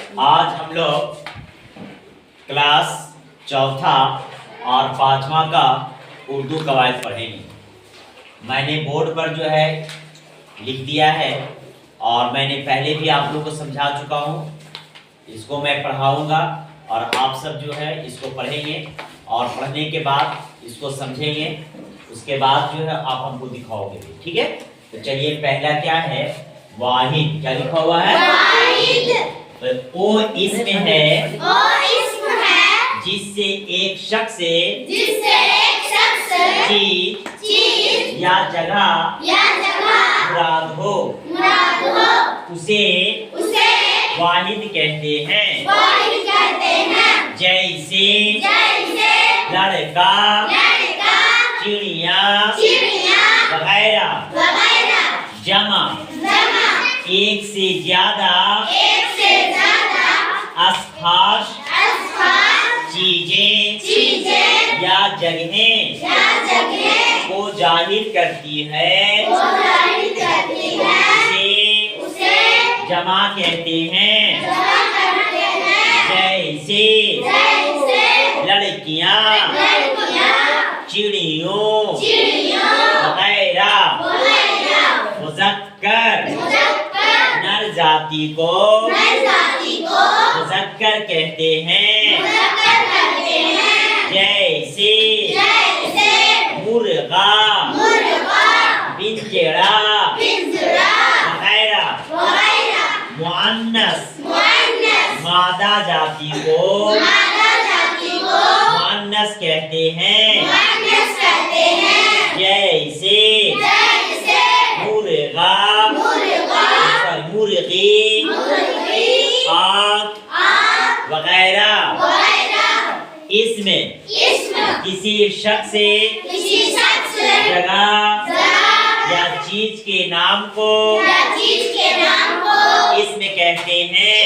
आज हम लोग क्लास चौथा और पांचवा का उर्दू कवायद पढ़ेंगे। मैंने बोर्ड पर जो है लिख दिया है और मैंने पहले भी आप लोग को समझा चुका हूँ। इसको मैं पढ़ाऊँगा और आप सब जो है इसको पढ़ेंगे और पढ़ने के बाद इसको समझेंगे। उसके बाद जो है आप हमको दिखाओगे, ठीक है? तो चलिए, पहला क्या है? वाहिद। क्या लिखा हुआ है? वाहिद। तो ओ इसम है, ओ इसम है जिससे एक शख्स चीज या जगह मुराद हो, उसे वाहिद कहते हैं। जैसे लड़का, चिड़िया वगैरह। जमा एक से ज्यादा अशखास चीजें या जगहें को जाहिर करती है, उसे जमा कहते हैं। जैसे लड़कियां, चिड़ियों वगैरह। मुज़क्कर नर जाति को मुज़क्कर कहते हैं। जैसे मुर्गा, पिंजरा वगैरह। मुअन्नस मादा जाति को मुअन्नस कहते हैं। जैसे मुर्गा, मुर्गी, आग वगैरह। इसमें किसी शख्स जगह या चीज के नाम को इसमें कहते हैं।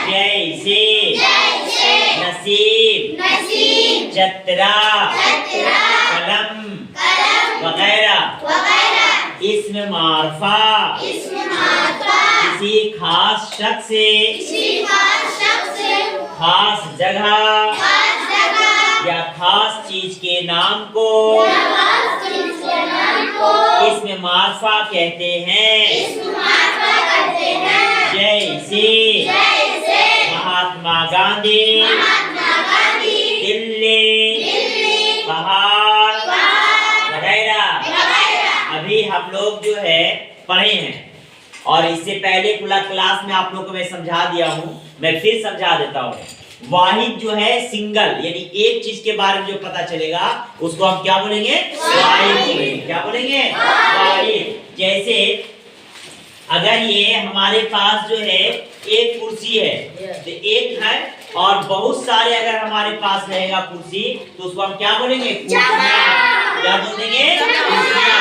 जैसे नसीब, चतरा, कलम वगैरह। इसमें मारफा किसी खास शख्स खास जगह या खास चीज के नाम को इसमें मारफा कहते हैं। जैसे महात्मा गांधी, दिल्ली, पहाड़ वगैरह। अभी हम लोग जो है पढ़े हैं और इससे पहले पूरा क्लास में आप लोग को मैं समझा दिया हूँ। मैं फिर समझा देता हूँ। वाहिद जो है सिंगल, यानी एक चीज के बारे में जो पता चलेगा उसको हम क्या बोलेंगे? वाहिद बोलेंगे। क्या बोलेंगे? वाहिद। जैसे अगर ये हमारे पास जो है एक कुर्सी है, तो एक है और बहुत सारे अगर हमारे पास रहेगा कुर्सी, तो उसको हम क्या बोलेंगे? कुर्सियां। क्या बोलेंगे? कुर्सियां।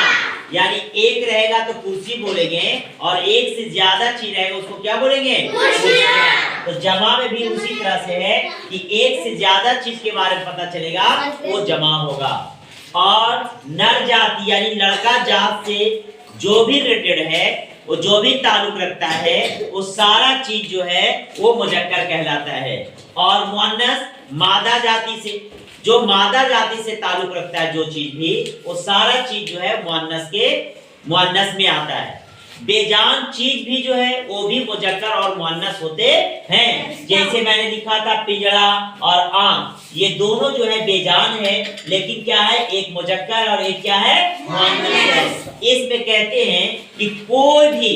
यानी एक रहेगा तो कुर्सी बोलेंगे और एक से ज्यादा चीज रहेगा उसको क्या बोलेंगे? कुर्सियां। तो जमा में भी उसी तरह से है कि एक से ज्यादा चीज के बारे में पता चलेगा वो जमा होगा। और नर जाति यानी लड़का जात से जो भी रिलेटेड है, वो जो भी ताल्लुक रखता है, वो सारा चीज जो है वो मुज़क्कर कहलाता है। और मुअन्नस मादा जाति से, जो मादा जाति से ताल्लुक रखता है जो चीज भी, वो सारा चीज जो है मुअन्नस में आता है। बेजान चीज भी जो है वो भी मुज़क्कर और मुअन्नस होते हैं। जैसे मैंने लिखा था पिंजरा और आंख, ये दोनों जो है बेजान है, लेकिन क्या है? एक मुज़क्कर और एक क्या है? मुअन्नस है। इसमें कहते हैं कि कोई भी,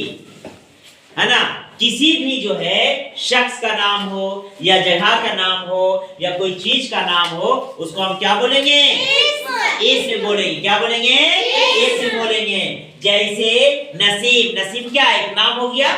है ना, किसी भी जो है शख्स का नाम हो या जगह का नाम हो या कोई चीज का नाम हो, उसको हम क्या बोलेंगे? इसमें बोलेंगे। क्या बोलेंगे? इसमें बोलेंगे। जैसे नसीब, नसीब क्या है? एक नाम हो गया।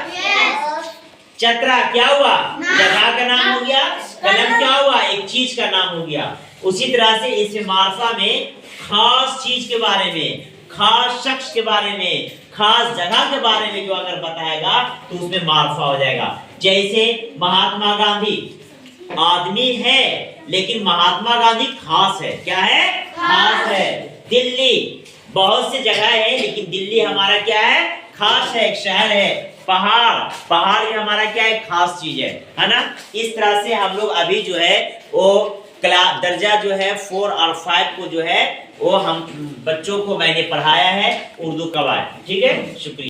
चतरा क्या हुआ? जगह का नाम हो गया। कलम क्या हुआ? एक चीज का नाम हो गया। उसी तरह से इसमें मारफा में खास चीज के बारे में, खास शख्स के बारे में, खास जगह के बारे में जो अगर बताएगा तो उसमें मारफा हो जाएगा। जैसे महात्मा गांधी आदमी है, लेकिन महात्मा गांधी खास है। क्या है? खास है। दिल्ली बहुत सी जगह है, लेकिन दिल्ली हमारा क्या है? खास है, एक शहर है। पहाड़, पहाड़ ये हमारा क्या है, खास चीज है ना। इस तरह से हम लोग अभी जो है वो क्लास दर्जा जो है 4 और 5 को जो है वो हम बच्चों को मैंने पढ़ाया है उर्दू कवायद। ठीक है, शुक्रिया।